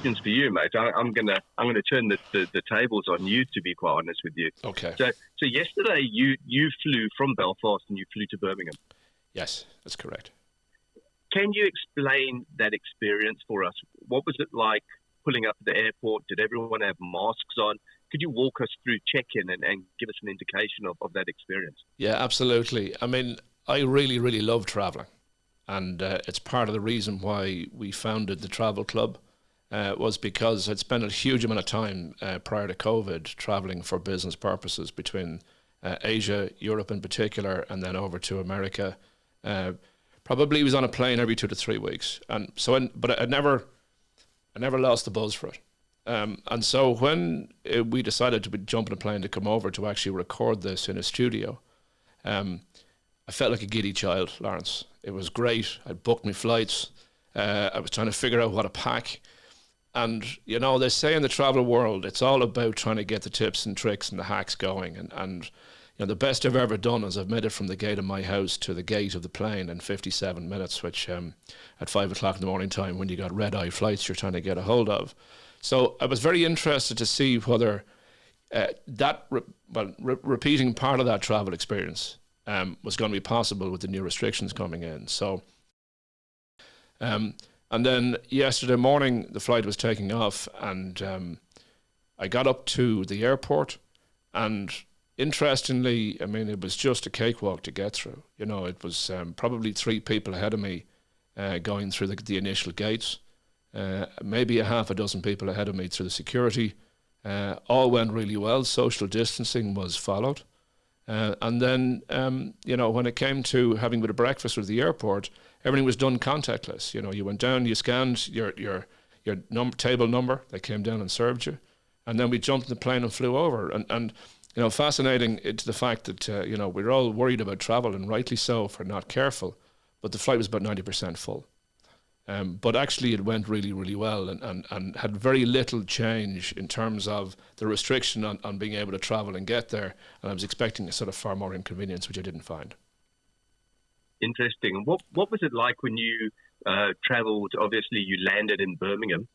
questions for you, mate. I'm gonna turn the tables on you, to be quite honest with you. Okay. So yesterday you flew from Belfast and you flew to Birmingham. Yes, that's correct. Can you explain that experience for us? What was it like pulling up at the airport? Did everyone have masks on? Could you walk us through check-in and give us an indication of that experience? Yeah, absolutely. I mean, I really, really love travelling. And it's part of the reason why we founded the Travel Club, was because I'd spent a huge amount of time prior to COVID travelling for business purposes between Asia, Europe in particular, and then over to America. Probably was on a plane every 2 to 3 weeks. And so, but I never lost the buzz for it. And so when we decided to jump in a plane to come over to actually record this in a studio, I felt like a giddy child, Laurence. It was great. I'd booked my flights. I was trying to figure out what to pack. And, you know, they say in the travel world, it's all about trying to get the tips and tricks and the hacks going. And you know, the best I've ever done is I've made it from the gate of my house to the gate of the plane in 57 minutes, which at 5 o'clock in the morning time, when you got red-eye flights you're trying to get a hold of. So I was very interested to see whether repeating part of that travel experience was going to be possible with the new restrictions coming in. So, and then yesterday morning, the flight was taking off, and I got up to the airport, and interestingly, I mean, it was just a cakewalk to get through. You know, it was probably 3 people ahead of me going through the initial gates, maybe a half a dozen people ahead of me through the security. All went really well. Social distancing was followed. And then, you know, when it came to having a bit of breakfast at the airport, everything was done contactless. You know, you went down, you scanned your table number, they came down and served you. And then we jumped in the plane and flew over. And you know, fascinating to the fact that, you know, we were all worried about travel, and rightly so for not careful, but the flight was about 90% full. But actually it went really, really well, and had very little change in terms of the restriction on being able to travel and get there. And I was expecting a sort of far more inconvenience, which I didn't find. Interesting. What was it like when you travelled? Obviously, you landed in Birmingham.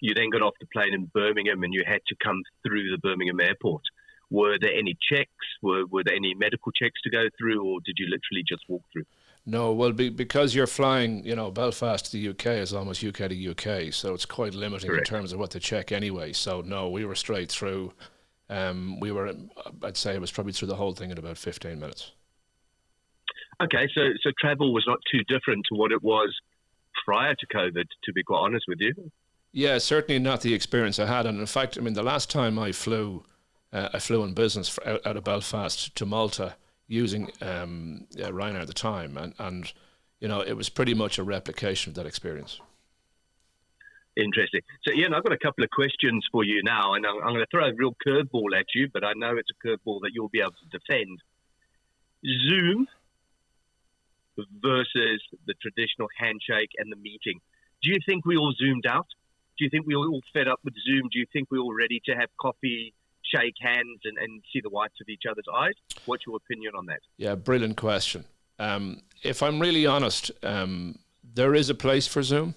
You then got off the plane in Birmingham and you had to come through the Birmingham airport. Were there any checks? Were there any medical checks to go through, or did you literally just walk through? No, well, because you're flying, you know, Belfast to the UK is almost UK to UK, so it's quite limiting. Correct. In terms of what they check anyway. So no, we were straight through. I'd say it was probably through the whole thing in about 15 minutes. Okay, so travel was not too different to what it was prior to COVID, to be quite honest with you. Yeah, certainly not the experience I had. And in fact, I mean, the last time I flew in business out of Belfast to Malta, using Ryanair at the time, and you know, it was pretty much a replication of that experience. Interesting. So Iain, I've got a couple of questions for you now, and I'm going to throw a real curveball at you, but I know it's a curveball that you'll be able to defend. Zoom versus the traditional handshake and the meeting. Do you think we all zoomed out? Do you think we all fed up with Zoom? Do you think we're all ready to have coffee, shake hands and see the whites of each other's eyes? What's your opinion on that? Yeah, brilliant question. If I'm really honest, there is a place for Zoom,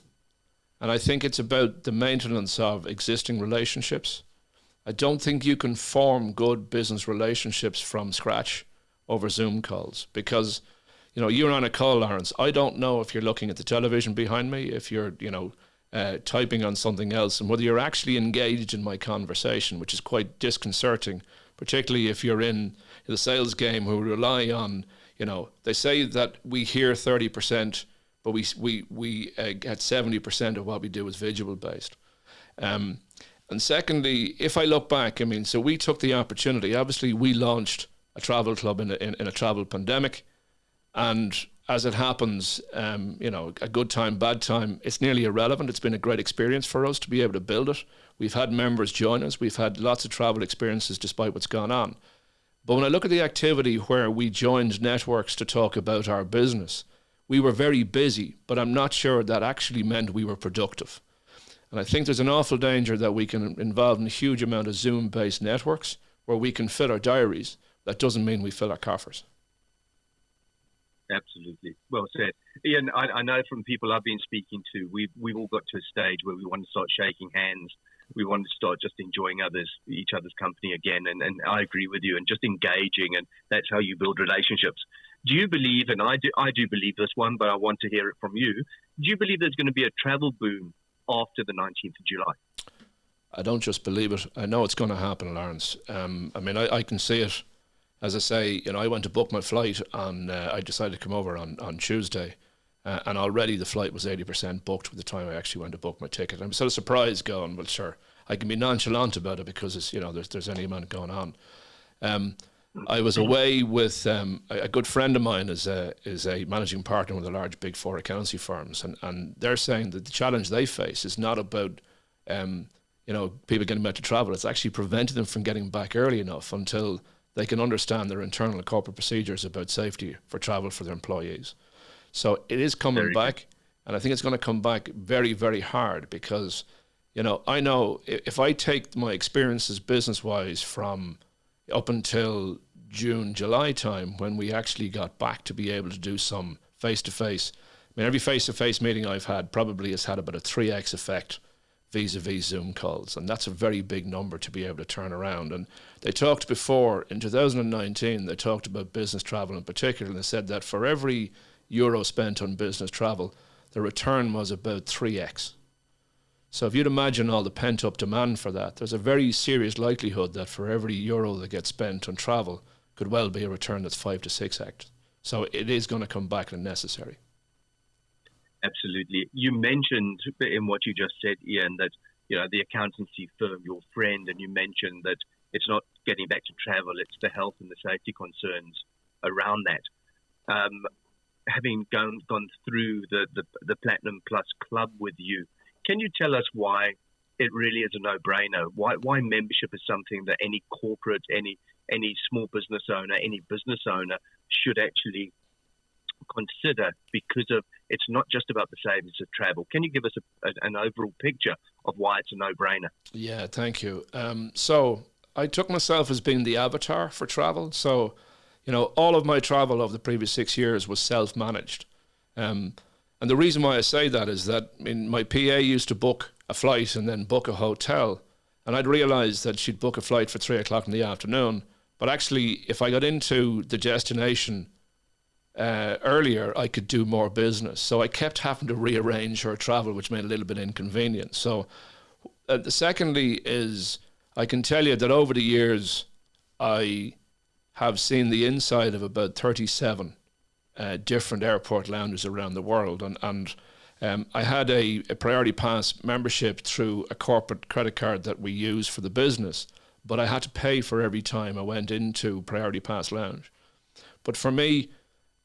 and I think it's about the maintenance of existing relationships. I don't think you can form good business relationships from scratch over Zoom calls, because, you know, you're on a call, Laurence. I don't know if you're looking at the television behind me, if you're, you know, typing on something else, and whether you're actually engaged in my conversation, which is quite disconcerting, particularly if you're in the sales game who rely on, you know, they say that we hear 30%, but we get 70% of what we do is visual based. And secondly, if I look back, I mean, so we took the opportunity. Obviously, we launched a travel club in a travel pandemic, and as it happens, you know, a good time, bad time, it's nearly irrelevant. It's been a great experience for us to be able to build it. We've had members join us. We've had lots of travel experiences despite what's gone on. But when I look at the activity where we joined networks to talk about our business, we were very busy, but I'm not sure that actually meant we were productive. And I think there's an awful danger that we can involve in a huge amount of Zoom-based networks where we can fill our diaries. That doesn't mean we fill our coffers. Absolutely. Well said. Iain, I know from people I've been speaking to, we've all got to a stage where we want to start shaking hands. We want to start just enjoying each other's company again. And I agree with you, and just engaging, and that's how you build relationships. Do you believe, and I do believe this one, but I want to hear it from you. Do you believe there's going to be a travel boom after the 19th of July? I don't just believe it. I know it's going to happen, Laurence. I can see it. As I say, I went to book my flight and I decided to come over on Tuesday, and already the flight was 80% booked with the time I actually went to book my ticket. I'm sort of surprised, going, well, sure, I can be nonchalant about it because it's, there's any amount going on. I was away with a good friend of mine is a managing partner with a large Big Four accountancy firms, and they're saying that the challenge they face is not about people getting back to travel. It's actually preventing them from getting back early enough until they can understand their internal and corporate procedures about safety for travel for their employees. So it is coming back, and I think it's going to come back very, very hard because, I know if I take my experiences business-wise from up until June, July time, when we actually got back to be able to do some face-to-face. Every face-to-face meeting I've had probably has had about a 3x effect vis-a-vis Zoom calls, and that's a very big number to be able to turn around. And they talked before, in 2019, they talked about business travel in particular, and they said that for every euro spent on business travel, the return was about 3x. So if you'd imagine all the pent-up demand for that, there's a very serious likelihood that for every euro that gets spent on travel could well be a return that's 5 to 6x. So it is going to come back and necessary. Absolutely. You mentioned in what you just said, Iain, that the accountancy firm, your friend, and you mentioned that it's not getting back to travel; it's the health and the safety concerns around that. Having gone through the Platinum Plus Club with you, can you tell us why it really is a no-brainer? Why membership is something that any corporate, any small business owner, any business owner should actually consider, because of it's not just about the savings of travel. Can you give us an overall picture of why it's a no-brainer? Yeah, thank you. So I took myself as being the avatar for travel. So, all of my travel over the previous 6 years was self-managed. And the reason why I say that is that my PA used to book a flight and then book a hotel, and I'd realised that she'd book a flight for 3 o'clock in the afternoon. But actually, if I got into the destination earlier, I could do more business. So I kept having to rearrange her travel, which made it a little bit inconvenient. So secondly is, I can tell you that over the years, I have seen the inside of about 37 different airport lounges around the world. And I had a Priority Pass membership through a corporate credit card that we use for the business, but I had to pay for every time I went into Priority Pass Lounge. But for me,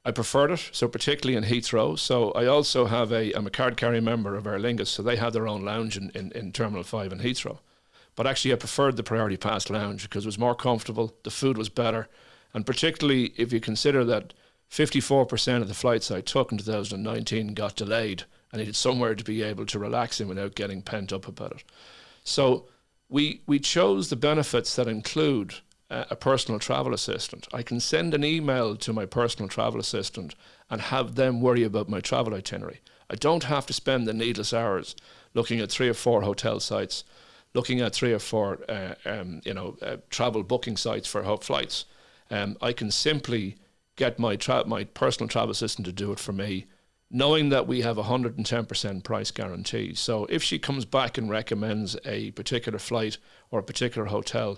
I preferred it, so particularly in Heathrow. So I also I'm a card carrying member of Aer Lingus, so they have their own lounge in Terminal 5 in Heathrow. But actually I preferred the Priority Pass Lounge because it was more comfortable, the food was better, and particularly if you consider that 54% of the flights I took in 2019 got delayed, I needed somewhere to be able to relax in without getting pent up about it. So we chose the benefits that include a personal travel assistant. I can send an email to my personal travel assistant and have them worry about my travel itinerary. I don't have to spend the needless hours looking at 3 or 4 hotel sites, looking at 3 or 4 travel booking sites for flights. I can simply get my personal travel assistant to do it for me, knowing that we have 110% price guarantee. So if she comes back and recommends a particular flight or a particular hotel,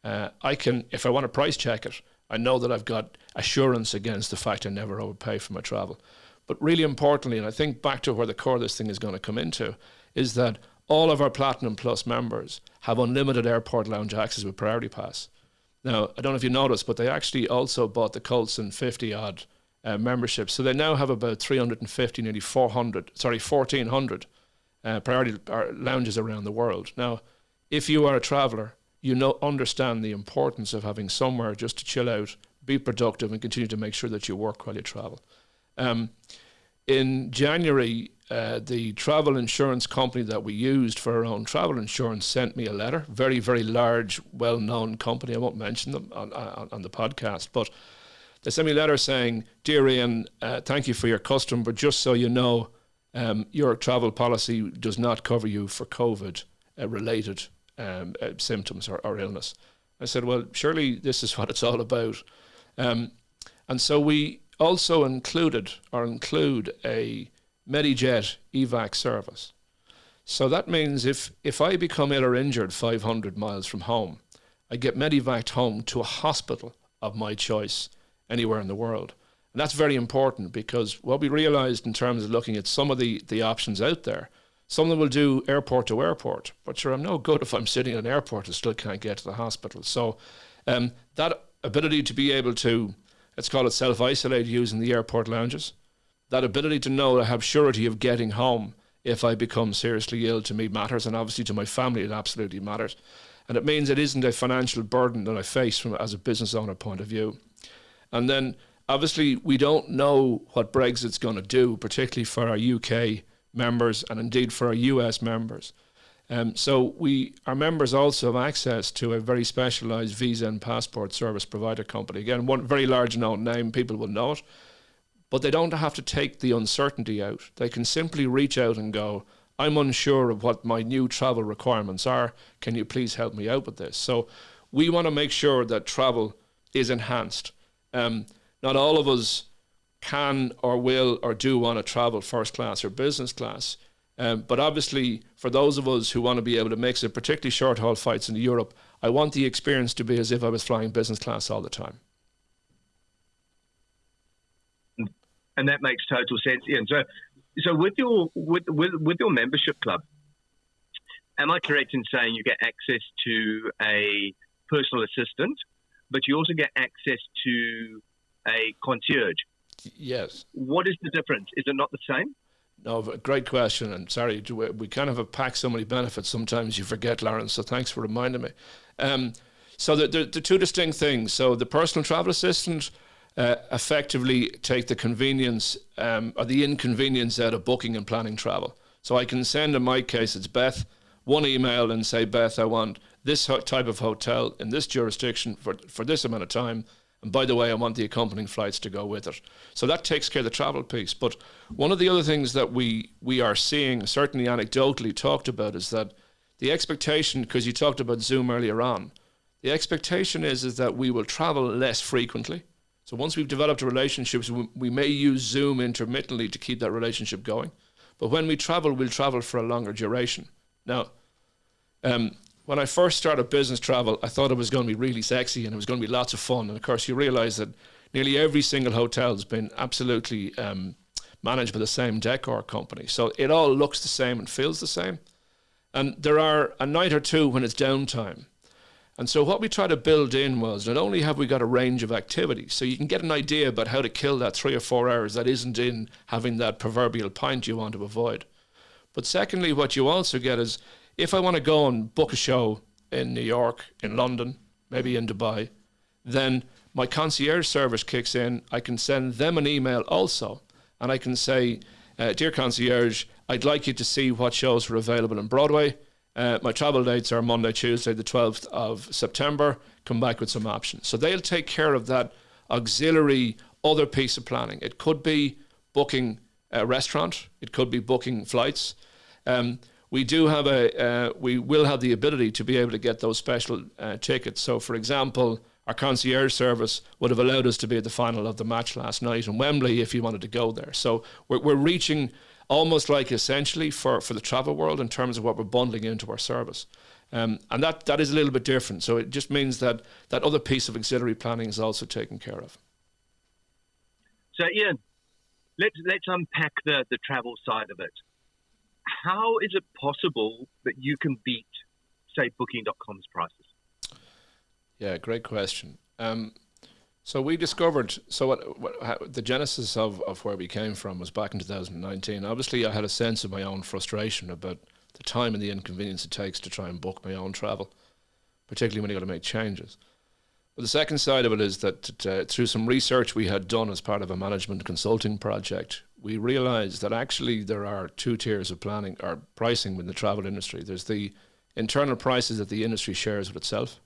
I can, if I want to price check it, I know that I've got assurance against the fact I never overpay for my travel. But really importantly, and I think back to where the core of this thing is going to come into, is that all of our Platinum Plus members have unlimited airport lounge access with Priority Pass. Now, I don't know if you noticed, but they actually also bought the Colson 50-odd memberships. So they now have about 350, nearly 1,400 priority lounges around the world. Now, if you are a traveller, understand the importance of having somewhere just to chill out, be productive, and continue to make sure that you work while you travel. In January, the travel insurance company that we used for our own travel insurance sent me a letter. Very, very large, well-known company. I won't mention them on the podcast, but they sent me a letter saying, "Dear Iain, thank you for your custom, but just so you know, your travel policy does not cover you for COVID-related symptoms or illness." I said, "Well, surely this is what it's all about." And so we also include a MediJet evac service. So that means if I become ill or injured 500 miles from home, I get medevaced home to a hospital of my choice anywhere in the world. And that's very important, because what we realized in terms of looking at some of the options out there, some of them will do airport to airport, but sure, I'm no good if I'm sitting in an airport and still can't get to the hospital. So that ability to be able to, let's call it self-isolate using the airport lounges, that ability to know I have surety of getting home if I become seriously ill, to me matters, and obviously to my family it absolutely matters. And it means it isn't a financial burden that I face from as a business owner point of view. And then obviously we don't know what Brexit's going to do, particularly for our UK members and indeed for our US members. So our members also have access to a very specialised visa and passport service provider company. Again, one very large known name, people will know it. But they don't have to take the uncertainty out. They can simply reach out and go, "I'm unsure of what my new travel requirements are. Can you please help me out with this?" So we want to make sure that travel is enhanced. Not all of us can or will or do want to travel first class or business class. But obviously, for those of us who want to be able to mix it, particularly short haul flights into Europe, I want the experience to be as if I was flying business class all the time. And that makes total sense, Iain. So with your membership club, am I correct in saying you get access to a personal assistant, but you also get access to a concierge? Yes. What is the difference? Is it not the same? No, great question. And sorry, we kind of have packed so many benefits. Sometimes you forget, Laurence. So thanks for reminding me. So the two distinct things. So the personal travel assistant effectively take the convenience or the inconvenience out of booking and planning travel. So I can send, in my case, it's Beth, one email and say, "Beth, I want this type of hotel in this jurisdiction for this amount of time. And by the way, I want the accompanying flights to go with it." So that takes care of the travel piece. But one of the other things that we are seeing, certainly anecdotally talked about, is that the expectation, because you talked about Zoom earlier on, the expectation is that we will travel less frequently. So once we've developed a relationship, we may use Zoom intermittently to keep that relationship going. But when we travel, we'll travel for a longer duration. Now, when I first started business travel, I thought it was going to be really sexy and it was going to be lots of fun. And of course, you realize that nearly every single hotel has been absolutely managed by the same decor company. So it all looks the same and feels the same. And there are a night or two when it's downtime. And so what we try to build in was, not only have we got a range of activities, so you can get an idea about how to kill that 3 or 4 hours that isn't in having that proverbial pint you want to avoid. But secondly, what you also get is, if I want to go and book a show in New York, in London, maybe in Dubai, then my concierge service kicks in. I can send them an email also, and I can say, "Dear concierge, I'd like you to see what shows are available in Broadway. My travel dates are Monday, Tuesday, the 12th of September. Come back with some options." So they'll take care of that auxiliary other piece of planning. It could be booking a restaurant. It could be booking flights. We will have the ability to be able to get those special tickets. So, for example, our concierge service would have allowed us to be at the final of the match last night in Wembley if you wanted to go there. So we're reaching almost like essentially for the travel world in terms of what we're bundling into our service. And that is a little bit different. So it just means that other piece of auxiliary planning is also taken care of. So Iain, let's unpack the travel side of it. How is it possible that you can beat, say, Booking.com's prices? Yeah, great question. So we discovered, the genesis of where we came from was back in 2019. Obviously, I had a sense of my own frustration about the time and the inconvenience it takes to try and book my own travel, particularly when you've got to make changes. But the second side of it is that through some research we had done as part of a management consulting project, we realized that actually there are two tiers of planning or pricing within the travel industry. There's the internal prices that the industry shares with itself.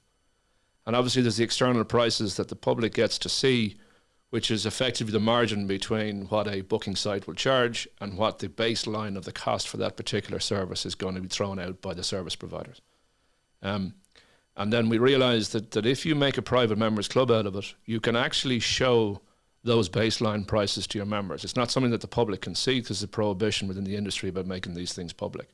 And obviously there's the external prices that the public gets to see which is effectively the margin between what a booking site will charge and what the baseline of the cost for that particular service is going to be thrown out by the service providers. And then we realized that if you make a private members club out of it, you can actually show those baseline prices to your members. It's not something that the public can see because there's a prohibition within the industry about making these things public.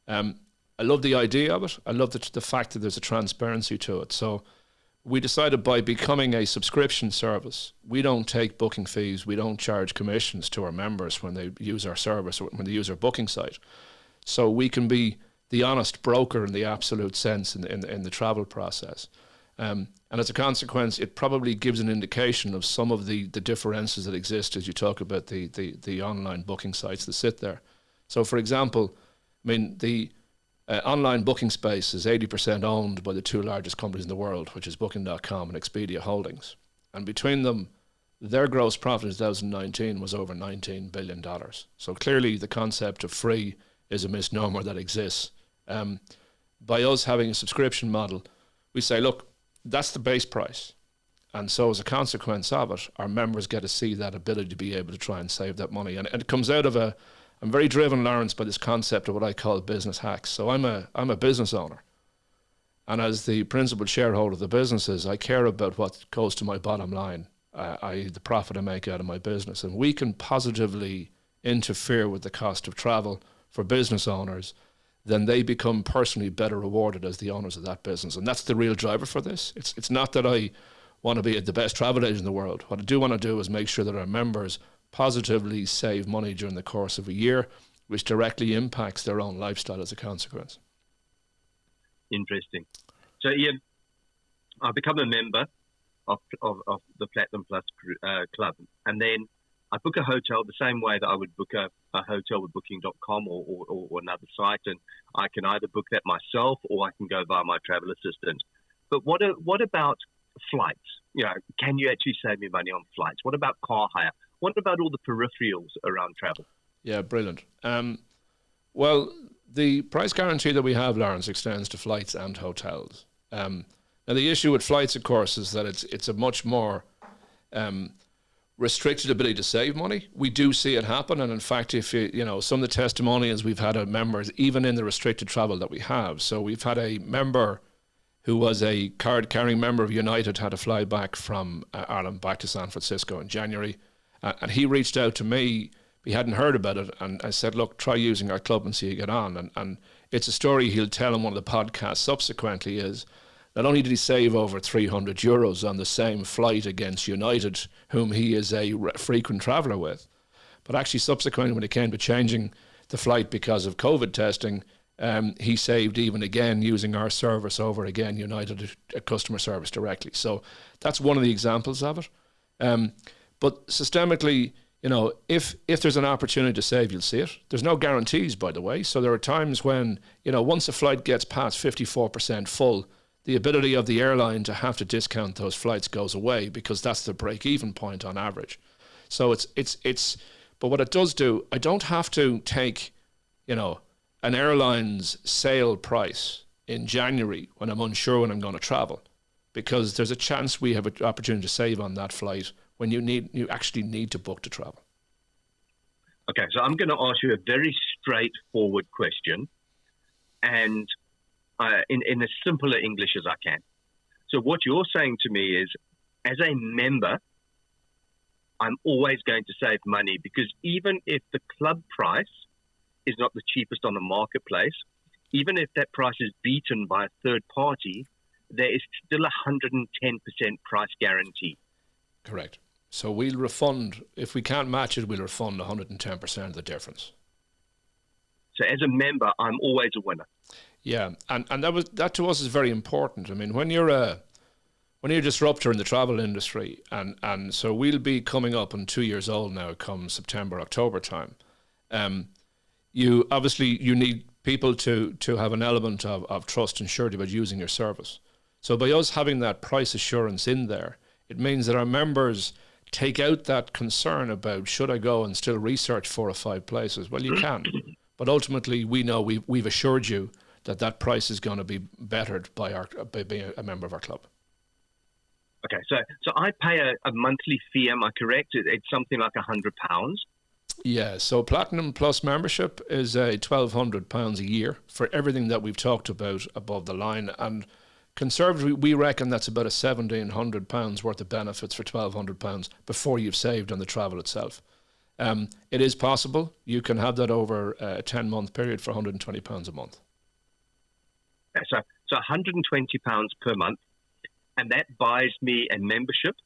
I love the idea of it. I love the fact that there's a transparency to it. So we decided by becoming a subscription service, we don't take booking fees, we don't charge commissions to our members when they use our service or when they use our booking site. So we can be the honest broker in the absolute sense in the travel process. And as a consequence, it probably gives an indication of some of the differences that exist as you talk about the online booking sites that sit there. So for example, I mean, the online booking space is 80% owned by the two largest companies in the world, which is Booking.com and Expedia Holdings. And between them, their gross profit in 2019 was over $19 billion. So clearly the concept of free is a misnomer that exists. By us having a subscription model, we say, look, that's the base price. And so as a consequence of it, our members get to see that ability to be able to try and save that money. And it comes out of I'm very driven, Laurence, by this concept of what I call business hacks. So I'm a business owner. And as the principal shareholder of the businesses, I care about what goes to my bottom line, i.e. the profit I make out of my business. And we can positively interfere with the cost of travel for business owners, then they become personally better rewarded as the owners of that business. And that's the real driver for this. It's not that I want to be the best travel agent in the world. What I do want to do is make sure that our members positively save money during the course of a year, which directly impacts their own lifestyle as a consequence. Interesting. So, Iain, I've become a member of the Platinum Plus Club, and then I book a hotel the same way that I would book a hotel with Booking.com or another site, and I can either book that myself or I can go via my travel assistant. But what about flights? You know, can you actually save me money on flights? What about car hire? What about all the peripherals around travel? Yeah, brilliant. Well, the price guarantee that we have, Laurence, extends to flights and hotels. Now, the issue with flights, of course, is that it's a much more restricted ability to save money. We do see it happen, and in fact, if some of the testimonials we've had of members, even in the restricted travel that we have. So we've had a member who was a card-carrying member of United, had to fly back from Ireland back to San Francisco in January. And he reached out to me. He hadn't heard about it. And I said, look, try using our club and see how you get on. And it's a story he'll tell in one of the podcasts subsequently is not only did he save over €300 on the same flight against United, whom he is a frequent traveller with, but actually subsequently when it came to changing the flight because of COVID testing, he saved even again using our service over again United customer service directly. So that's one of the examples of it. But systemically, if there's an opportunity to save, you'll see it. There's no guarantees, by the way. So there are times when, once a flight gets past 54% full, the ability of the airline to have to discount those flights goes away because that's the break-even point on average. So but what it does do, I don't have to take, an airline's sale price in January when I'm unsure when I'm going to travel, because there's a chance we have an opportunity to save on that flight when you actually need to book to travel. Okay, so I'm going to ask you a very straightforward question, and in as simpler English as I can. So what you're saying to me is, as a member, I'm always going to save money because even if the club price is not the cheapest on the marketplace, even if that price is beaten by a third party, there is still 110% price guarantee. Correct. So we'll refund, if we can't match it, we'll refund 110% of the difference. So as a member, I'm always a winner. Yeah, and that to us is very important. I mean, when you're a disruptor in the travel industry, and so we'll be coming up on 2 years old now come September, October time. You need people to have an element of trust and surety about using your service. So by us having that price assurance in there, it means that our members take out that concern about should I go and still research 4 or 5 places. Well, you can, but ultimately we know we've assured you that price is going to be bettered by being a member of our club. Okay, so I pay a monthly fee. Am I correct? It's something like £100. Yeah, so Platinum Plus membership is a £1,200 a year for everything that we've talked about above the line. And conservatively, we reckon that's about a £1,700 worth of benefits for £1,200 before you've saved on the travel itself. It is possible. You can have that over a 10-month period for £120 a month. Okay, so £120 per month, and that buys me a membership.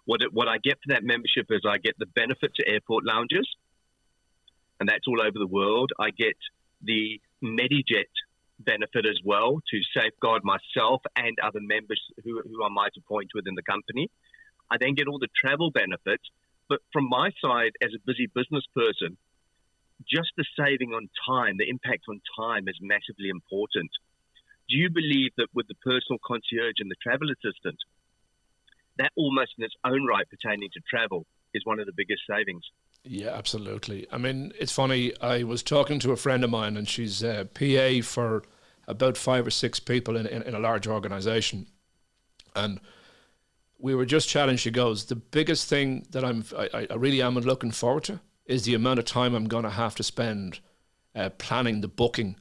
What I get for that membership is I get the benefit to airport lounges, and that's all over the world. I get the MediJet benefit as well to safeguard myself and other members who I might appoint within the company. I then get all the travel benefits. But from my side, as a busy business person, just the saving on time, the impact on time is massively important. Do you believe that with the personal concierge and the travel assistant, that almost in its own right pertaining to travel is one of the biggest savings? Yeah, absolutely. I mean, it's funny. I was talking to a friend of mine, and she's a PA for about 5 or 6 people in a large organisation. And we were just chatting. She goes, the biggest thing that I really am looking forward to is the amount of time I'm going to have to spend planning the booking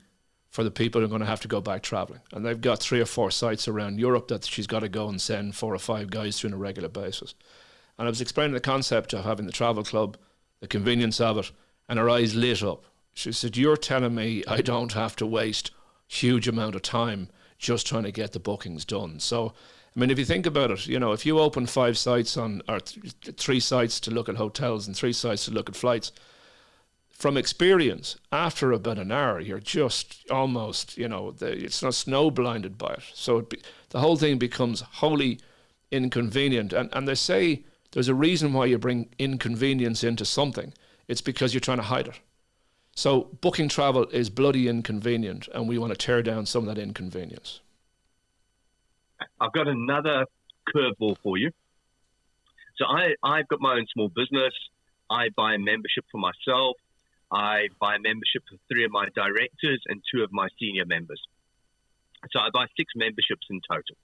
for the people who are going to have to go back travelling. And they've got 3 or 4 sites around Europe that she's got to go and send 4 or 5 guys to on a regular basis. And I was explaining the concept of having the travel club, the convenience of it, and her eyes lit up. She said, you're telling me I don't have to waste huge amount of time just trying to get the bookings done. So, I mean, if you think about it, you know, if you open 5 sites or 3 sites to look at hotels and 3 sites to look at flights, from experience, after about an hour, you're just almost, you know, it's not snow blinded by it. So the whole thing becomes wholly inconvenient. And they say there's a reason why you bring inconvenience into something. It's because you're trying to hide it. So booking travel is bloody inconvenient, and we want to tear down some of that inconvenience. I've got another curveball for you. So I've got my own small business. I buy a membership for myself. I buy a membership for 3 of my directors and 2 of my senior members. So I buy 6 memberships in total.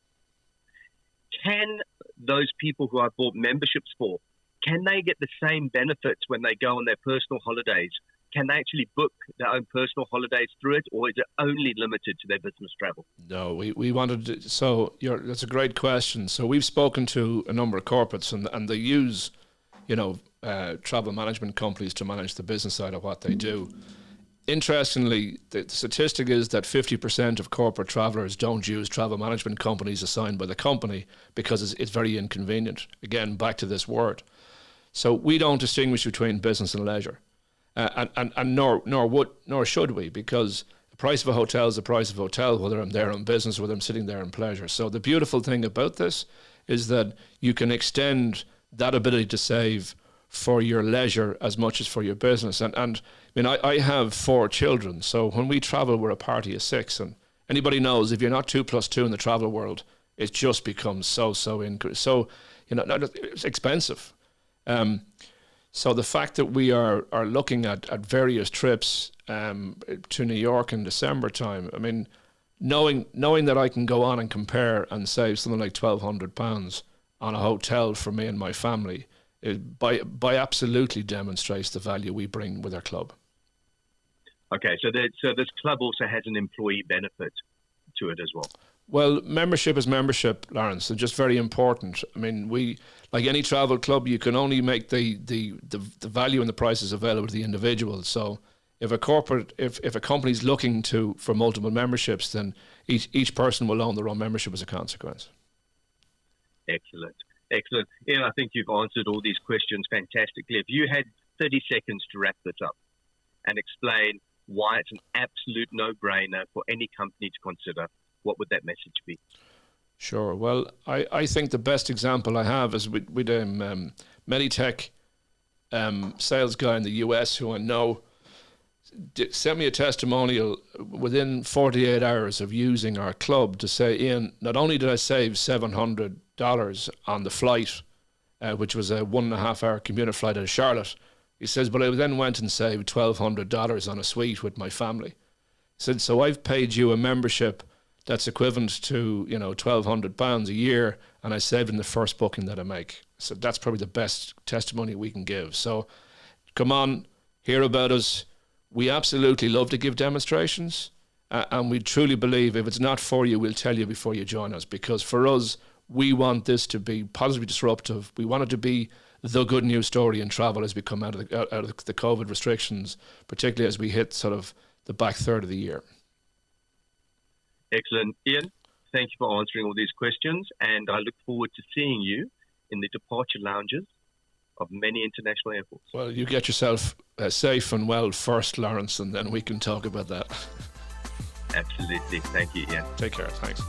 Can those people who I bought memberships for, can they get the same benefits when they go on their personal holidays? Can they actually book their own personal holidays through it, or is it only limited to their business travel? No, we wanted to, so that's a great question. So we've spoken to a number of corporates, and they use, you know, travel management companies to manage the business side of what they do. Interestingly, the statistic is that 50% of corporate travellers don't use travel management companies assigned by the company because it's very inconvenient. Again, back to this word. So we don't distinguish between business and leisure, and nor should we, because the price of a hotel is the price of a hotel, whether I'm there on business or whether I'm sitting there in pleasure. So the beautiful thing about this is that you can extend that ability to save for your leisure as much as for your business. And I mean, I have 4 children, so when we travel, we're a party of 6. And anybody knows if you're not 2 plus 2 in the travel world, it just becomes so you know, it's expensive. So the fact that we are looking at various trips to New York in December time, I mean, knowing that I can go on and compare and save something like £1,200 on a hotel for me and my family, it by absolutely demonstrates the value we bring with our club. Okay, so this club also has an employee benefit to it as well. Well, membership is membership, Laurence, and just very important. I mean, we, like any travel club, you can only make the value and the prices available to the individual. So if a company's looking for multiple memberships, then each person will own their own membership as a consequence. Excellent. Iain, I think you've answered all these questions fantastically. If you had 30 seconds to wrap this up and explain why it's an absolute no-brainer for any company to consider, what would that message be? Sure. Well, I think the best example I have is with Meditech sales guy in the US who I know sent me a testimonial within 48 hours of using our club to say, Iain, not only did I save $700 on the flight, which was a 1.5-hour commuter flight out of Charlotte, he says, but I then went and saved $1,200 on a suite with my family. He said, so I've paid you a membership that's equivalent to, £1,200 a year, and I saved in the first booking that I make. So that's probably the best testimony we can give. So come on, hear about us. We absolutely love to give demonstrations, and we truly believe if it's not for you, we'll tell you before you join us, because for us, we want this to be positively disruptive. We want it to be the good news story in travel as we come out of the COVID restrictions, particularly as we hit sort of the back third of the year. Excellent. Iain, thank you for answering all these questions, and I look forward to seeing you in the departure lounges of many international airports. Well, you get yourself safe and well first, Laurence, and then we can talk about that. Absolutely. Thank you, Iain. Take care. Thanks.